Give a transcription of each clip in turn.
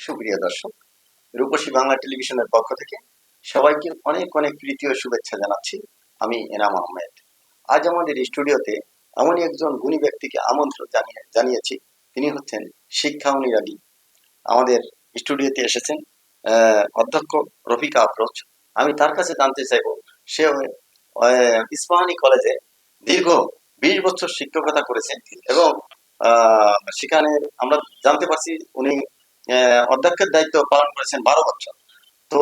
সুপ্রিয় দর্শক, রূপসী বাংলা টেলিভিশনের পক্ষ থেকে সবাইকে অনেক অনেক প্রীতি ও শুভেচ্ছা জানাচ্ছি। আমি এনাম আহমেদ। আজ আমাদের স্টুডিওতে এমনই একজন গুণী ব্যক্তিকে আমন্ত্রণ জানিয়েছি। তিনি হচ্ছেন শিক্ষা অনুরাগী। আমাদের স্টুডিওতে এসেছেন অধ্যক্ষ রফিকা আফরোজ। আমি তার কাছে জানতে চাইব, সে ইস্পাহানি কলেজে দীর্ঘ 20 বছর শিক্ষকতা করেছেন এবং সেখানে আমরা জানতে পারছি উনি অধ্যক্ষের দায়িত্ব পালন করেছেন 12 বছর। তো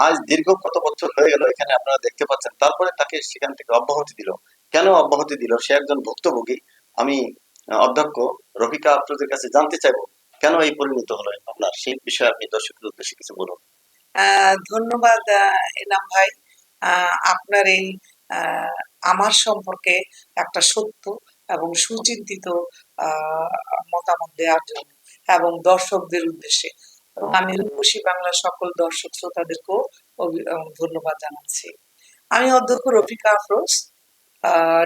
আজ দীর্ঘ কত বছর হয়ে গেল এখানে আপনারা দেখতে পাচ্ছেন, তারপরে তাকে সেখান থেকে অব্যাহতি দিল। কেন অব্যাহতি দিল? সে একজন ভুক্তভোগী। আমি অধ্যক্ষ রফিকা আফরোজের কাছে জানতে চাইবো কেন এই পরিণত হলো আপনার, সেই বিষয়ে আপনি দর্শকের উদ্দেশ্যে কিছু বলুন। ধন্যবাদ এনাম ভাই, আপনার এই আমার সম্পর্কে একটা সত্য এবং সুচিন্তিত মতামত দেওয়ার জন্য এবং দর্শকদের উদ্দেশ্যে আমি রূপসী বাংলার সকল দর্শক শ্রোতাদেরকেও ধন্যবাদ জানাচ্ছি। আমি অধ্যক্ষ Rafika Afroz,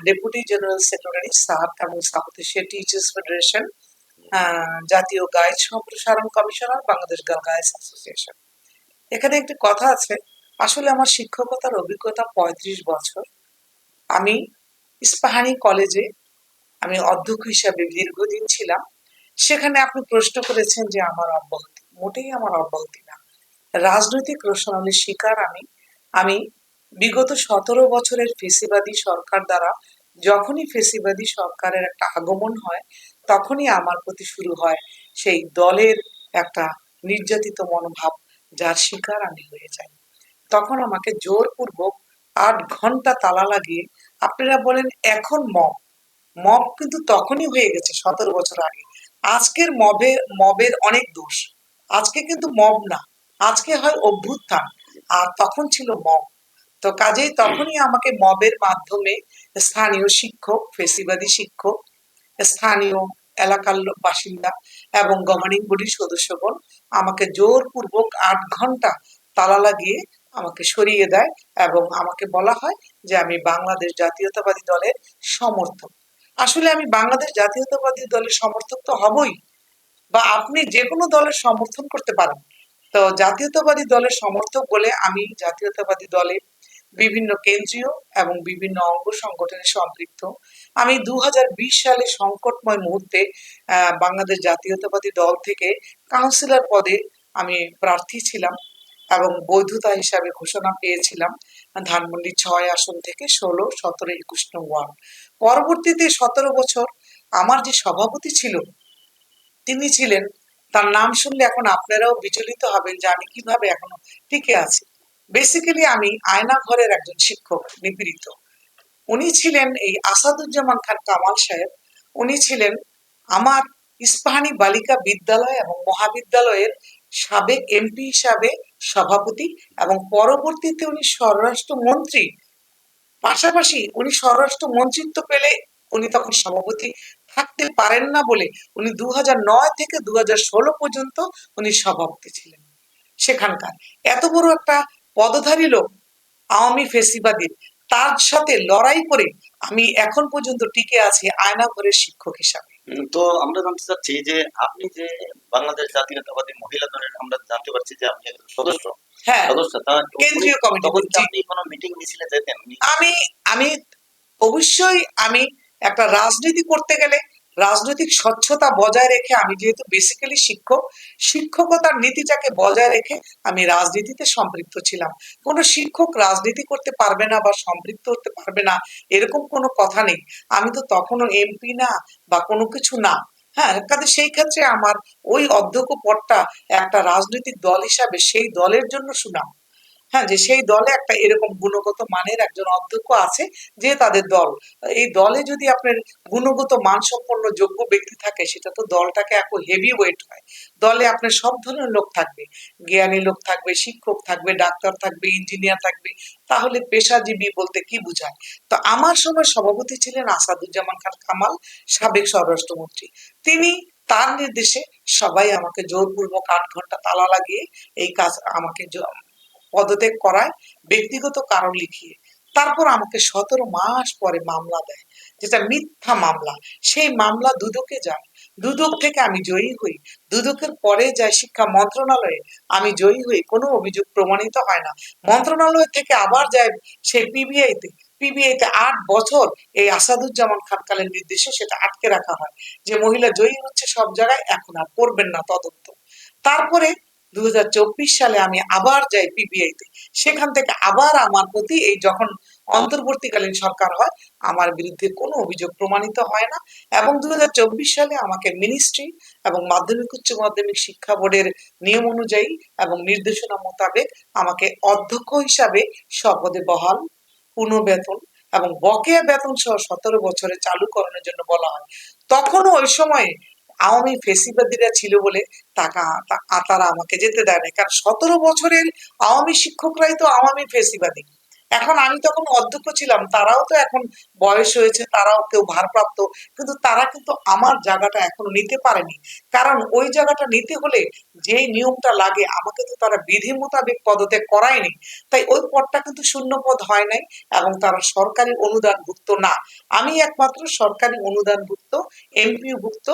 deputy general secretary সাত এবং সাউথ এশিয়া টিচার্স ফেডারেশন, জাতীয় গাইড সম্প্রসারণ commissioner, Bangladesh girl guides association. এখানে একটি কথা আছে, আসলে আমার শিক্ষকতার অভিজ্ঞতা 35 বছর। আমি ইস্পাহানি কলেজে আমি অধ্যক্ষ হিসাবে দীর্ঘদিন ছিলাম। সেখানে আপনি প্রশ্ন করেছেন যে আমার অব্যাহতি, মোটেই আমার অব্যাহতি না। রাজনৈতিক রোষানলের শিকার আমি বিগত 17 বছরের ফেসিবাদী সরকার দ্বারা, যখনই ফেসিবাদী সরকারের একটা আগমন হয় তখনই আমার প্রতি শুরু হয় সেই দলের একটা নির্যাতিত মনোভাব, যার শিকার আমি হয়ে যাই। তখন আমাকে জোরপূর্বক 8 ঘন্টা তালা লাগিয়ে, আপনারা বলেন এখন মব, মব কিন্তু তখনই হয়ে গেছে 17 বছর আগে। আজকের মবের অনেক দোষ। আজকে কিন্তু মব না, আজকে হয় অভ্যুত্থান, আর তখন ছিল মব। তো কাজেই তখনই আমাকে মবের মাধ্যমে স্থানীয় শিক্ষক, ফেসিবাদী শিক্ষক, স্থানীয় এলাকার বাসিন্দা এবং গভর্নিং বডির সদস্যগণ আমাকে জোরপূর্বক 8 ঘন্টা তালা লাগিয়ে আমাকে সরিয়ে দেয় এবং আমাকে বলা হয় যে আমি বাংলাদেশ জাতীয়তাবাদী দলের সমর্থক। আসলে আমি বাংলাদেশ জাতীয়তাবাদী দলের সমর্থক তো হবই, বা আপনি যে কোনো দলের সমর্থন করতে পারেন। তো জাতীয়তাবাদী দলের সমর্থক বলে আমি জাতীয়তাবাদী দলে বিভিন্ন কেন্দ্রীয় এবং বিভিন্ন অঙ্গ সংগঠনে সম্পৃক্ত। আমি 2020 সালে সংকটময় মুহূর্তে বাংলাদেশ জাতীয়তাবাদী দল থেকে কাউন্সিলর পদে আমি প্রার্থী ছিলাম এবং বৈধতা হিসাবে ঘোষণা পেয়েছিলাম ধানমন্ডি 6 আসন থেকে 16, 17, 21 নং ওয়ার্ড। পরবর্তীতে 17 বছর আমার যে সভাপতি ছিল তিনি ছিলেন, তার নাম শুনলে এখন আপনারাও বিচলিত হবেন যে আমি কিভাবে এখনো টিকে আছি। বেসিক্যালি আমি আয়না ঘরের একজন শিক্ষক, নিপীড়িত। উনি ছিলেন এই আসাদুজ্জামান খান কামাল সাহেব। উনি ছিলেন আমার ইস্পাহানি বালিকা বিদ্যালয় এবং মহাবিদ্যালয়ের সাবেক এমপি হিসাবে সভাপতি এবং পরবর্তীতে উনি স্বরাষ্ট্র মন্ত্রী। পাশাপাশি উনি স্বরাষ্ট্র মন্ত্রিত্ব পেলে উনি তখন সভাপতি থাকতে পারেন না বলে উনি 2009 থেকে 2016 পর্যন্ত উনি সভাপতি ছিলেন সেখানকার। এত বড় একটা পদধারী লোক, আওয়ামী ফেসিবাদী, তার সাথে লড়াই করে আমি এখন পর্যন্ত টিকে আছি আয়না ঘরের শিক্ষক হিসাবে। তো আমরা জানতে চাচ্ছি যে আপনি যে বাংলাদেশ জাতীয়তাবাদী মহিলা দলের, আমরা জানতে পারছি যে আপনি একজন সদস্য। হ্যাঁ, সদস্য কেন্দ্রীয় কমিটি। তখন কি আপনি কোনো মিটিং মিছিলে যেতেন? আমি আমি অবশ্যই আমি একটা রাজনীতি করতে গেলে রাজনৈতিক স্বচ্ছতা বজায় রেখে, আমি যেহেতু বেসিক্যালি শিক্ষক, শিক্ষকতার নীতিটাকে বজায় রেখে আমি রাজনীতিতে সম্পৃক্ত ছিলাম। কোনো শিক্ষক রাজনীতি করতে পারবে না বা সম্পৃক্ত হতে পারবে না এরকম কোনো কথা নেই। আমি তো তখনও এমপি না বা কোনো কিছু না। হ্যাঁ, কাজে সেই ক্ষেত্রে আমার ওই অধ্যক্ষ পদটা একটা রাজনৈতিক দল হিসাবে সেই দলের জন্য সুনাম। হ্যাঁ, যে সেই দলে একটা এরকম গুণগত মানের একজন অধ্যক্ষ আছে, যে তাদের দল, এই দলে যদি আপনার গুণগত মানসম্পন্ন যোগ্য ব্যক্তি থাকে সেটা তো দলটাকে এত হেভি ওয়েট হয়। দলে আপনার সব ধরনের লোক থাকবে, জ্ঞানী লোক থাকবে, শিক্ষক থাকবে, ডাক্তার থাকবে, ইঞ্জিনিয়ার থাকবে, তাহলে পেশাজীবী বলতে কি বোঝায়। তো আমার সময় সভাপতি ছিলেন আসাদুজ্জামান খান কামাল, সাবেক স্বরাষ্ট্রমন্ত্রী। তিনি তার নির্দেশে সবাই আমাকে জোরপূর্বক 8 ঘন্টা তালা লাগিয়ে এই কাজ আমাকে পদত্যাগ করায়, ব্যক্তিগত কারণ লিখিয়ে। তারপর আমাকে 17 মাস পরে মামলা দেয়, যেটা মিথ্যা মামলা। সেই মামলা দুদকে যায়। দুদক থেকে আমি জয়ী হই, দুদকের পরে যায় শিক্ষা মন্ত্রণালয়ে, আমি জয়ী হই, কোনো অভিযোগ প্রমাণিত হয় না। মন্ত্রণালয় থেকে আবার যায় সেই পিবিআইতে, পিবিআইতে 8 বছর এই আসাদুজ্জামান খানকালের নির্দেশে সেটা আটকে রাখা হয় যে মহিলা জয়ী হচ্ছে সব জায়গায়, এখন আর করবেন না তদন্ত। তারপরে 2024 সালে আমি আবার যাই পিবিআইতে, সেখান থেকে আবার আমার প্রতি এই যখন অন্তর্বর্তীকালীন সরকার হয় আমার বিরুদ্ধে কোনো অভিযোগ প্রমাণিত হয় না, এবং 2024 সালে আমাকে মিনিস্ট্রি এবং মাধ্যমিক উচ্চ মাধ্যমিক শিক্ষা বোর্ডের নিয়ম অনুযায়ী এবং নির্দেশনা মোতাবেক আমাকে অধ্যক্ষ হিসাবে স্বপদে বহাল, পূর্ণ বেতন এবং বকেয়া বেতন সহ 17 বছরে চালুকরণের জন্য বলা হয়। তখনও ওই সময়ে আওয়ামী ফেসিবাদীরা ছিল বলে তারা আমাকে যেতে দেয় না, কারণ 17 বছরের আওয়ামী শিক্ষকরাই তো আওয়ামী ফেসিবাদী। এখন আমি তখন অধ্যক্ষ ছিলাম, তারাও তো এখন বয়স হয়েছে, তারাও কেউ ভারপ্রাপ্ত, কিন্তু তারা কিন্তু আমার জায়গাটা এখনো নিতে পারেনি, কারণ ওই জায়গাটা নিতে হলে যে নিয়মটা লাগে আমাকে তো তারা বিধি মোতাবেক পদত্যাগ করায়নি, তাই ওই পদটা কিন্তু শূন্য পদ হয় নাই, এবং তারা সরকারি অনুদানভুক্ত না। আমি একমাত্র সরকারি অনুদানভুক্ত এমপিও ভুক্ত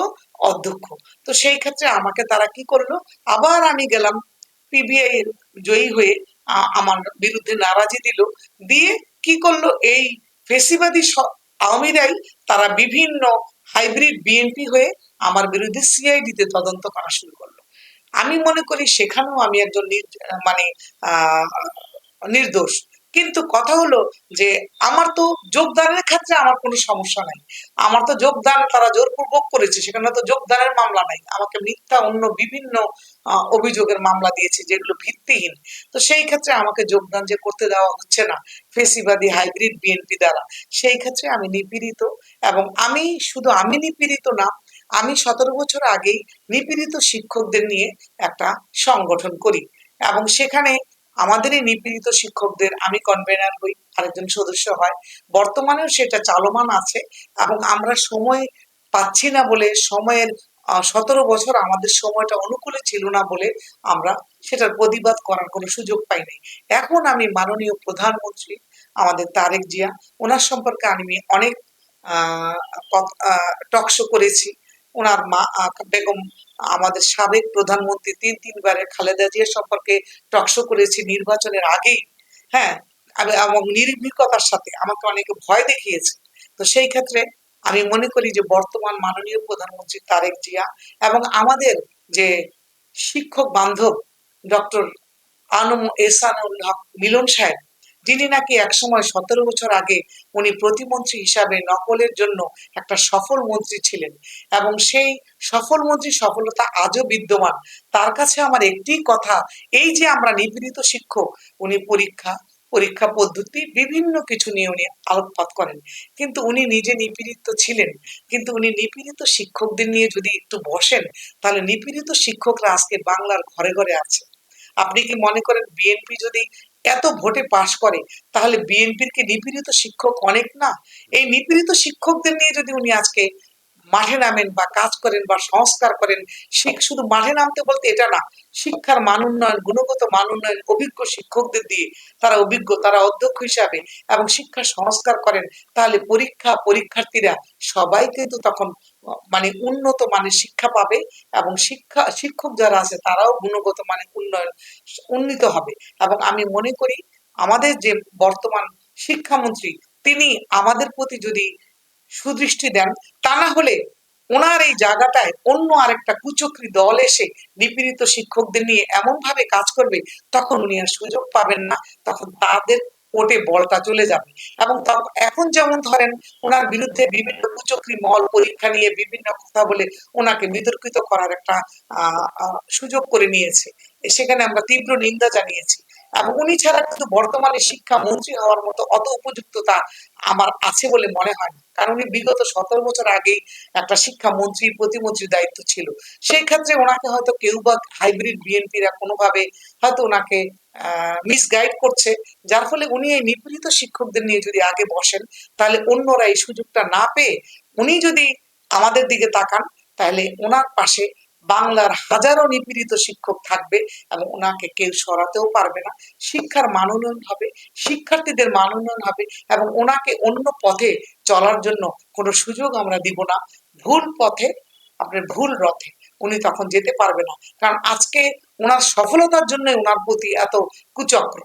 অধ্যক্ষ। তো সেই ক্ষেত্রে আমাকে তারা কি করলো, আবার আমি গেলাম পিবিআই জয়ী হয়ে, আমার বিরুদ্ধে নারাজি দিল, দিয়ে কি করলো এই ফেসিবাদী আওয়ামীরাই তারা বিভিন্ন হাইব্রিড বিএনপি হয়ে আমার বিরুদ্ধে সিআইডি তে তদন্ত করা শুরু করলো। আমি মনে করি সেখানেও আমি একজন মানে আহ নির্দোষ। কিন্তু কথা হলো যে আমার তো যোগদানের ক্ষেত্রে আমার কোনো সমস্যা নাই, আমার তো যোগদান তারা জোরপূর্বক করেছে, সেখানে তো যোগদানের মামলা নাই, আমাকে মিথ্যা অন্য বিভিন্ন অভিযোগের মামলা দিয়েছে যেগুলো ভিত্তিহীন। তো সেই ক্ষেত্রে আমাকে যোগদান যে করতে দেওয়া হচ্ছে না ফেসিবাদী হাইব্রিড বিএনপি দ্বারা, সেই ক্ষেত্রে আমি নিপীড়িত। এবং আমি শুধু আমি নিপীড়িত না, আমি 17 বছর আগেই নিপীড়িত শিক্ষকদের নিয়ে একটা সংগঠন করি, এবং সেখানে আমাদের এই নিপীড়িত শিক্ষকদের আমি কনভেনার হই, আরেকজন সদস্য হয়, বর্তমানেও সেটা চালমান আছে। এবং আমরা সময় পাচ্ছি না বলে, সময়ের 17 বছর আমাদের সময়টা অনুকূলে ছিল না বলে আমরা সেটার প্রতিবাদ করার কোনো সুযোগ পাইনি। এখন আমি মাননীয় প্রধানমন্ত্রী আমাদের তারেক জিয়া, ওনার সম্পর্কে আমি অনেক টকশো করেছি। ওনার মা বেগম, আমাদের সাবেক প্রধানমন্ত্রী তিনবারের খালেদা জিয়া সম্পর্কে টকশো করেছি নির্বাচনের আগেই। হ্যাঁ, এবং নির্ভীকতার সাথে আমাকে অনেকে ভয় দেখিয়েছে। তো সেই ক্ষেত্রে আমি মনে করি যে বর্তমান মাননীয় প্রধানমন্ত্রী তারেক জিয়া এবং আমাদের যে শিক্ষক বান্ধব ডক্টর আনম এহসানুল হক মিলন সাহেব, যিনি নাকি একসময় 17 বছর আগে উনি প্রতিমন্ত্রী হিসাবে নকলের জন্য একটা সফল মন্ত্রী ছিলেন, এবং সেই সফল মন্ত্রী সফলতা আজও বিদ্যমান। তার কাছে আমার একটি কথা, এই যে আমরা নিপীড়িত শিক্ষক, উনি পরীক্ষা পদ্ধতি বিভিন্ন কিছু নিয়ে উনি আলোকপাত করেন, কিন্তু উনি নিজে নিপীড়িত ছিলেন। কিন্তু উনি নিপীড়িত শিক্ষকদের নিয়ে যদি একটু বসেন, তাহলে নিপীড়িত শিক্ষকরা আজকে বাংলার ঘরে ঘরে আছে। আপনি কি মনে করেন বিএনপি যদি এত ভোটে পাশ করে, তাহলে বিএনপির কি নিপীড়িত শিক্ষক অনেক না? এই নিপীড়িত শিক্ষকদের নিয়ে যদি উনি আজকে মাঠে নামেন বা কাজ করেন বা সংস্কার করেন, শুধু মাঠে নামতে বলতে এটা না, শিক্ষার মান উন্নয়ন, গুণগত মান উন্নয়ন অভিজ্ঞ শিক্ষকদের দিয়ে, তারা অভিজ্ঞ, তারা অধ্যক্ষ হিসাবে এবং শিক্ষা সংস্কার করেন, তাহলে পরীক্ষার্থীরা সবাই কিন্তু তখন মানে উন্নত মানের শিক্ষা পাবে, এবং শিক্ষক যারা আছে তারাও গুণগত মানে উন্নীত হবে। এবং আমি মনে করি আমাদের যে বর্তমান শিক্ষামন্ত্রী, তিনি আমাদের প্রতি যদি সুদৃষ্টি দেন, তা না হলে ওনার এই জায়গাটায় অন্য আরেকটা কুচক্রী দল এসে নিপীড়িত শিক্ষকদের নিয়ে এমন ভাবে কাজ করবে, তখন উনি আর সুযোগ পাবেন না, তখন তাদের ওটে বলটা চলে যাবে। এবং এখন যেমন ধরেন ওনার বিরুদ্ধে বিভিন্ন কুচক্রী মহল পরীক্ষা নিয়ে বিভিন্ন কথা বলে ওনাকে বিতর্কিত করার একটা সুযোগ করে নিয়েছে, সেখানে আমরা তীব্র নিন্দা জানিয়েছি। এবং উনি ছাড়া কিন্তু বর্তমানে শিক্ষা মন্ত্রী হওয়ার মতো অত উপযুক্ততা আমার আছে বলে মনে হয় না, কারণ উনি বিগত 17 বছর আগেই একটা শিক্ষা মন্ত্রী প্রতিমন্ত্রীর দায়িত্ব ছিল। সেই ক্ষেত্রে ওনাকে হয়তো কেউ বা হাইব্রিড বিএনপিরা কোনোভাবে হয়তো ওনাকে মিসগাইড করছে, যার ফলে উনি এই নিপীড়িত শিক্ষকদের নিয়ে যদি আগে বসেন, তাহলে অন্যরা এই সুযোগটা না পেয়ে উনি যদি আমাদের দিকে তাকান, তাহলে ওনার পাশে বাংলার হাজারো নিপীড়িত শিক্ষক থাকবে, এবং ওনাকে কেউ সরাতেও পারবে না। শিক্ষার মান উন্নয়ন হবে, শিক্ষার্থীদের মান উন্নয়ন হবে, এবং ওনাকে অন্য পথে চলার জন্য কোনো সুযোগ আমরা দিব না। ভুল পথে আপনার ভুল রথে উনি তখন যেতে পারবে না, কারণ আজকে ওনার সফলতার জন্য ওনার প্রতি এত কুচক্র।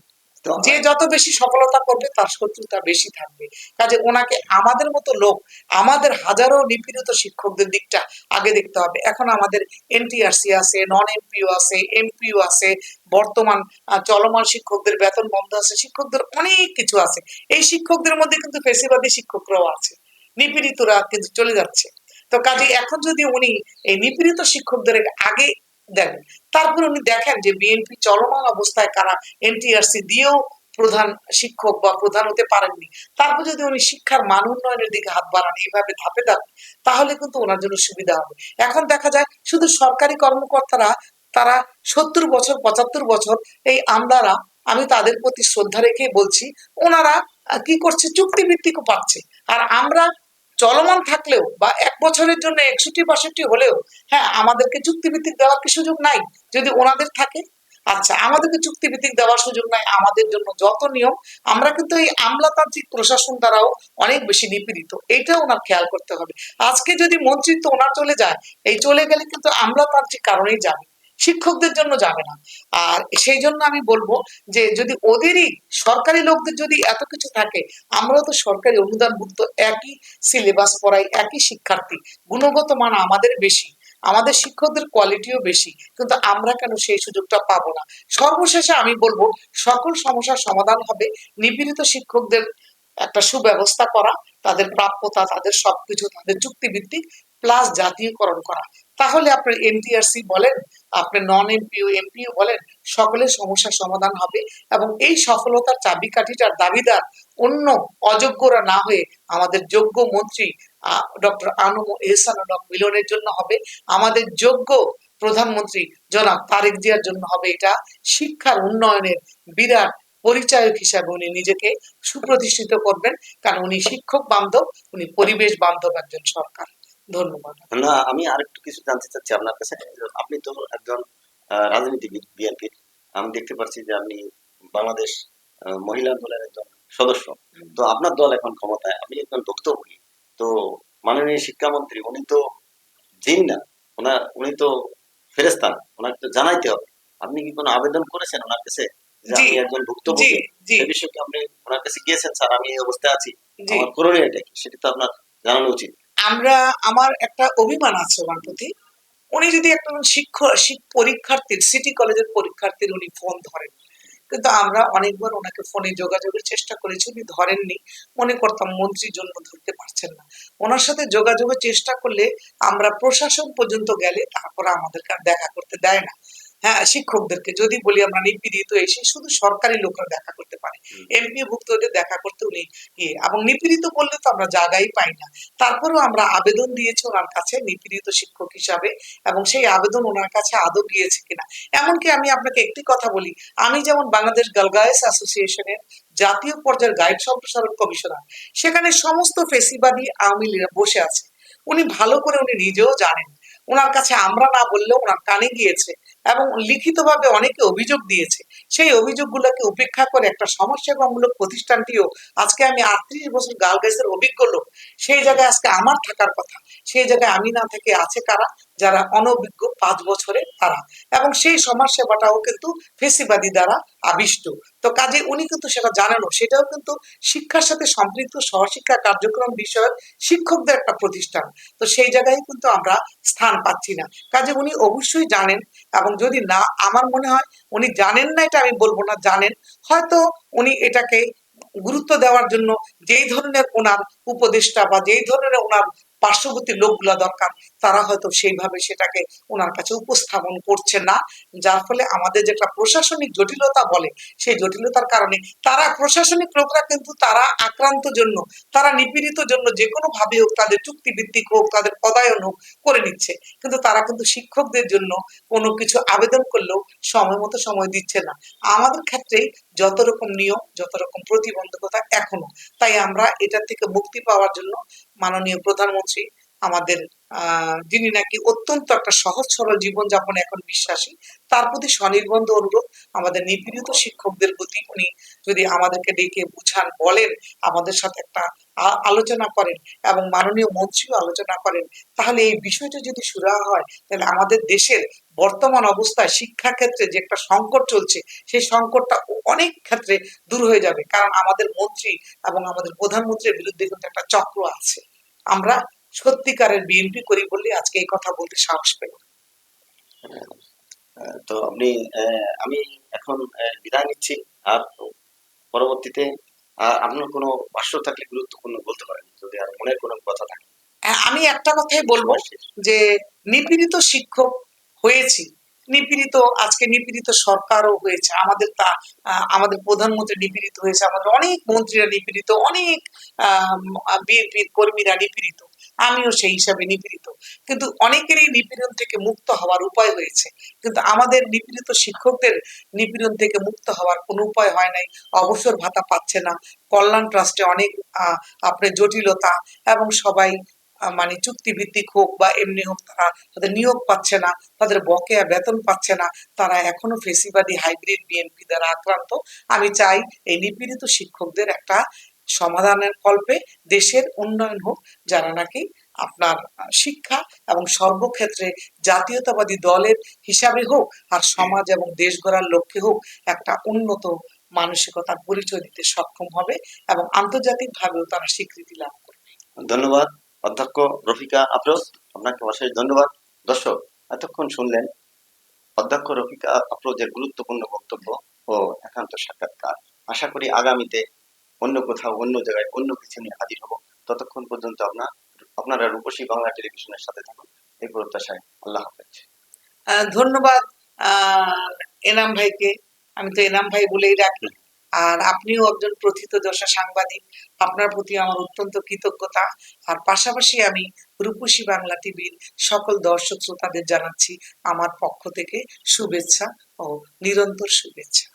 তো যে যত বেশি সফলতা করবে তার শত্রুতা বেশি থাকবে। কাজে ওনাকে আমাদের মতো লোক, আমাদের হাজারো নিপীড়িত শিক্ষকদের দিকটা আগে দেখতে হবে। এখন আমাদের এনটিআরসি আছে, নন এমপিও আছে, এমপিও আছে, বর্তমান চলমান শিক্ষকদের বেতন বন্ধ আছে, শিক্ষকদের অনেক কিছু আছে। এই শিক্ষকদের মধ্যে কিন্তু ফেসিবাদী শিক্ষকরাও আছে, নিপীড়িতরা কিন্তু চলে যাচ্ছে। তো কাজে এখন যদি উনি এই নিপীড়িত শিক্ষকদের আগে দেন, তারপর উনি দেখেন যে বিএনপি চলমান অবস্থায় কারা এনটিআরসি দিয়েও প্রধান শিক্ষক বা প্রধান হতে পারেননি, তারপর যদি উনি শিক্ষার মান উন্নয়নের দিকে হাত বাড়ান এইভাবে ধাপে ধাপে, তাহলে কিন্তু ওনার জন্য সুবিধা হবে। এখন দেখা যায় শুধু সরকারি কর্মকর্তারা, তারা 70 বছর 75 বছর, এই আমলারা, আমি তাদের প্রতি শ্রদ্ধা রেখে বলছি, ওনারা কি করছে, চুক্তিভিত্তিকও পাচ্ছে। আর আমরা চলমান থাকলেও বা 1 বছরের জন্য 61 62 হলেও, হ্যাঁ, আমাদেরকে চুক্তিভিত্তিক দেওয়ার কি সুযোগ নাই? যদি ওনাদের থাকে, আচ্ছা, আমাদেরকে চুক্তিভিত্তিক দেওয়ার সুযোগ নাই, আমাদের জন্য যত নিয়ম, আমরা কিন্তু এই আমলাতান্ত্রিক প্রশাসন দ্বারাও অনেক বেশি নিপীড়িত, এইটা ওনার খেয়াল করতে হবে। আজকে যদি মন্ত্রিত্ব ওনার চলে যায়, এই চলে গেলে কিন্তু আমলাতান্ত্রিক কারণেই যাবে, শিক্ষকদের জন্য যাবে না। আর সেই জন্য আমি বলবো যে যদি ওদেরই সরকারি লোকদের যদি এত কিছু থাকে, আমরাও তো সরকারি অনুদানভুক্ত, একই সিলেবাস পড়াই, একই শিক্ষার্থী, গুণগত মান আমাদের বেশি, আমাদের শিক্ষকদের কোয়ালিটিও বেশি, কিন্তু আমরা কেন সেই সুযোগটা পাবো না? সর্বশেষে আমি বলবো সকল সমস্যার সমাধান হবে নিপীড়িত শিক্ষকদের একটা সুব্যবস্থা করা, তাদের প্রাপ্যতা, তাদের সবকিছু, তাদের চুক্তিভিত্তিক প্লাস জাতীয়করণ করা। তাহলে আপনার এনটিআরসি বলেন, আপনার নন এমপিও এমপিও বলেন, সকলের সমস্যার সমাধান হবে। এবং এই সফলতার চাবিকাঠিটার দাবিদার অন্য অযোগ্যরা না হয়ে আমাদের যোগ্য মন্ত্রী ডক্টর আনম এহসানুল হক মিলনের জন্য হবে, আমাদের যোগ্য প্রধানমন্ত্রী জনাব তারেক জিয়ার জন্য হবে। এটা শিক্ষার উন্নয়নের বিরাট পরিচায়ক হিসাবে উনি নিজেকে সুপ্রতিষ্ঠিত করবেন, কারণ উনি শিক্ষক বান্ধব, উনি পরিবেশ বান্ধব একজন সরকার। ধন্যবাদ। না, আমি আরেকটু কিছু জানতে চাচ্ছি আপনার কাছে। আপনি তো একজন রাজনীতিবিদ বিএনপির। আমি দেখতে পাচ্ছি যে আপনি বাংলাদেশ মহিলা দলের একজন সদস্য। তো আপনার দল এখন ক্ষমতায়, আপনি একজন ভুক্তভোগী। তো মাননীয় শিক্ষামন্ত্রী উনি তো জিন না, উনি তো ফেরেশতা না, ওনাকে তো জানাইতে হবে। আপনি কি কোনো আবেদন করেছেন ওনার কাছে যে জি আমি একজন জি ভুক্তভোগী? জি সে বিষয়ে কি আপনি ওনার কাছে গিয়েছেন, স্যার আমি এই অবস্থায় আছি, জি আমার করণীয়টা কি, সেটা তো আপনার জানানো উচিত। আমরা, আমার একটা অভিমান আছে ওনার প্রতি। উনি যদি একটা পরীক্ষার্থীর, সিটি কলেজের পরীক্ষার্থীর উনি ফোন ধরেন, কিন্তু আমরা অনেকবার ওনাকে ফোনে যোগাযোগের চেষ্টা করেছি, উনি ধরেননি। মনে করতাম মন্ত্রীর জন্য ধরতে পারছেন না। ওনার সাথে যোগাযোগের চেষ্টা করলে আমরা প্রশাসন পর্যন্ত গেলে তারপর আমাদেরকে আর দেখা করতে দেয় না। হ্যাঁ, শিক্ষকদেরকে যদি বলি আমরা নিপীড়িত, এসে শুধু সরকারি লোকরা দেখা করতে পারে, এমপি ভুক্তদের দেখা করতে উনি এবং নিপীড়িত বললে তো আমরা জায়গাই পাই না। তারপরেও আমরা আবেদন দিয়েছি ওনার কাছে নিপীড়িত শিক্ষক হিসাবে, এবং সেই আবেদন ওনার কাছে আদৌ গিয়েছে কিনা। এমনকি আমি আপনাকে একটি কথা বলি, আমি যেমন বাংলাদেশ গার্লস অ্যাসোসিয়েশনের জাতীয় পর্যায়ের গাইড সম্প্রসারণ কমিশনার, সেখানে সমস্ত ফেসিবাদী আওয়ামী লীগরা বসে আছে। উনি ভালো করে উনি নিজেও জানেন, ওনার কাছে আমরা না বললেও ওনার কানে গিয়েছে, এবং লিখিতভাবে অনেকে অভিযোগ দিয়েছে। সেই অভিযোগগুলোকে উপেক্ষা করে একটা সমাজসেবামূলক প্রতিষ্ঠানটিও, আজকে আমি 38 বছর গার্লসের অভিজ্ঞ লোক, সেই জায়গায় আজকে আমার থাকার কথা, সেই জায়গায় আমি না থেকে আছে কারা, যারা অনভিজ্ঞ 5 বছরে তারা, এবং সেই সমাজ সেবাটাও কিন্তু ফেসিবাদী দ্বারা আবিষ্ট। তো কাজে উনি কিন্তু সেটা জানেনও, সেটাও কিন্তু শিক্ষার সাথে সম্পৃক্ত সহশিক্ষা কার্যক্রম বিষয়ক শিক্ষকদের একটা প্রতিষ্ঠান। তো সেই জায়গায় কিন্তু আমরা স্থান পাচ্ছি না। কাজে উনি অবশ্যই জানেন, এবং যদি না, আমার মনে হয় উনি জানেন না এটা আমি বলবো না, জানেন। হয়তো উনি এটাকে গুরুত্ব দেওয়ার জন্য যেই ধরনের ওনার উপদেষ্টা বা যেই ধরনের ওনার পার্শ্ববর্তী লোকগুলা দরকার, তারা হয়তো সেইভাবে সেটাকে ওনার কাছে উপস্থাপন করছে না। যার ফলে আমাদের যেটা প্রশাসনিক জটিলতা বলে, সেই জটিলতার কারণে তারা, প্রশাসনিক লোকরা কিন্তু তারা আক্রান্ত জন্য, তারা নিপীড়িত জন্য যে কোনো ভাবে হোক, তাদের চুক্তিভিত্তিক হোক, তাদের পদায়ন হোক করে নিচ্ছে, কিন্তু তারা কিন্তু শিক্ষকদের জন্য কোনো কিছু আবেদন করলেও সময় মতো সময় দিচ্ছে না। আমাদের ক্ষেত্রে যত রকম নিয়ম, যত রকম প্রতিবন্ধকতা এখনো। তাই আমরা এটা থেকে মুক্তি পাওয়ার জন্য মাননীয় প্রধানমন্ত্রী আমাদের যিনি নাকি অত্যন্ত একটা সহজ সরল জীবনযাপনে এখন বিশ্বাসী, তার প্রতি স্বনির্বন্ধ অনুরোধ। আমাদের নিপীড়িত শিক্ষকদের প্রতি উনি যদি আমাদেরকে ডেকে বুঝান, বলেন, আমাদের সাথে একটা আলোচনা করেন এবং মাননীয় মন্ত্রীও আলোচনা করেন, তাহলে এই বিষয়টা যদি সুরাহা হয়, তাহলে আমাদের দেশের বর্তমান অবস্থায় শিক্ষা ক্ষেত্রে যে একটা সংকট চলছে, সেই সংকটটা অনেক ক্ষেত্রে দূর হয়ে যাবে। কারণ আমাদের মন্ত্রী এবং আমাদের প্রধানমন্ত্রীর বিরুদ্ধে কিন্তু একটা চক্র আছে। আমরা সত্যিকারের বিএনপি করি বললে আজকে এই কথা বলতে সাহস পেলাম। তো আপনি আমি এখন বিদায় নিচ্ছি। আর পরবর্তীতে আপনার কোনো ভাষ্য থাকলে গুরুত্বপূর্ণ বলতে পারেন, যদি আর মনের কোনো কথা থাকে। আমি একটা কথাই বলবো, সময় শেষ। যে নিপীড়িত শিক্ষক হয়েছি, নিপীড়িত, আজকে নিপীড়িত সরকারও হয়েছে আমাদের, তা আমাদের প্রধানমন্ত্রী নিপীড়িত হয়েছে, আমাদের অনেক মন্ত্রীরা নিপীড়িত, অনেক বিএনপির কর্মীরা নিপীড়িত, আমিও সেই হিসাবে নিপীড়িত। কিন্তু অনেকেরই নিপীড়ন থেকে মুক্ত হওয়ার উপায় হয়েছে, কিন্তু আমাদের নিপীড়িত শিক্ষকদের নিপীড়ন থেকে মুক্ত হওয়ার কোনো উপায় হয় নাই। অবসর ভাতা পাচ্ছে না, কল্যাণ ট্রাস্টে অনেক আপনার জটিলতা, এবং সবাই মানে চুক্তিভিত্তিক হোক বা এমনি হোক, তারা তাদের নিয়োগ পাচ্ছে না, তাদের বকেয়া বেতন পাচ্ছে না, তারা এখনো ফেসিবাদী হাইব্রিড বিএনপি দ্বারা আক্রান্ত। আমি চাই এই নিপীড়িত শিক্ষকদের একটা সমাধানের কল্পে দেশের উন্নয়ন হোক, যারা নাকি আপনার শিক্ষা এবং সর্বক্ষেত্রে জাতীয়তাবাদী দলের হিসাবে হোক, আর সমাজ এবং দেশ গড়ার লক্ষ্যে হোক, একটা উন্নত মানসিকতার পরিচয় দিতে সক্ষম হবে এবং আন্তর্জাতিকভাবেও তারা স্বীকৃতি লাভ করবে। ধন্যবাদ অধ্যক্ষ রফিকা আফরোজ, আপনাকে অশেষ ধন্যবাদ। দর্শক, এতক্ষণ শুনলেন অধ্যক্ষ রফিকা আফরোজের গুরুত্বপূর্ণ বক্তব্য ও একান্ত সাক্ষাৎকার। আশা করি আগামীতে অন্য কোথাও, অন্য জায়গায়, অন্য কিছু নিয়ে হাজির হব। ততক্ষণ পর্যন্ত আপনারা রূপসী বাংলা টেলিভিশনের সাথে থাকুন, এই প্রত্যাশায়। আল্লাহ হাফেজ। ধন্যবাদ এনাম ভাইকে, আমি তো এনাম ভাই বলেই রাখি। আর আপনিও একজন প্রথিতযশা সাংবাদিক, আপনার প্রতি আমার অত্যন্ত কৃতজ্ঞতা। আর পাশাপাশি আমি রূপসী বাংলা টিভির সকল দর্শক শ্রোতাদের জানাচ্ছি আমার পক্ষ থেকে শুভেচ্ছা ও নিরন্তর শুভেচ্ছা।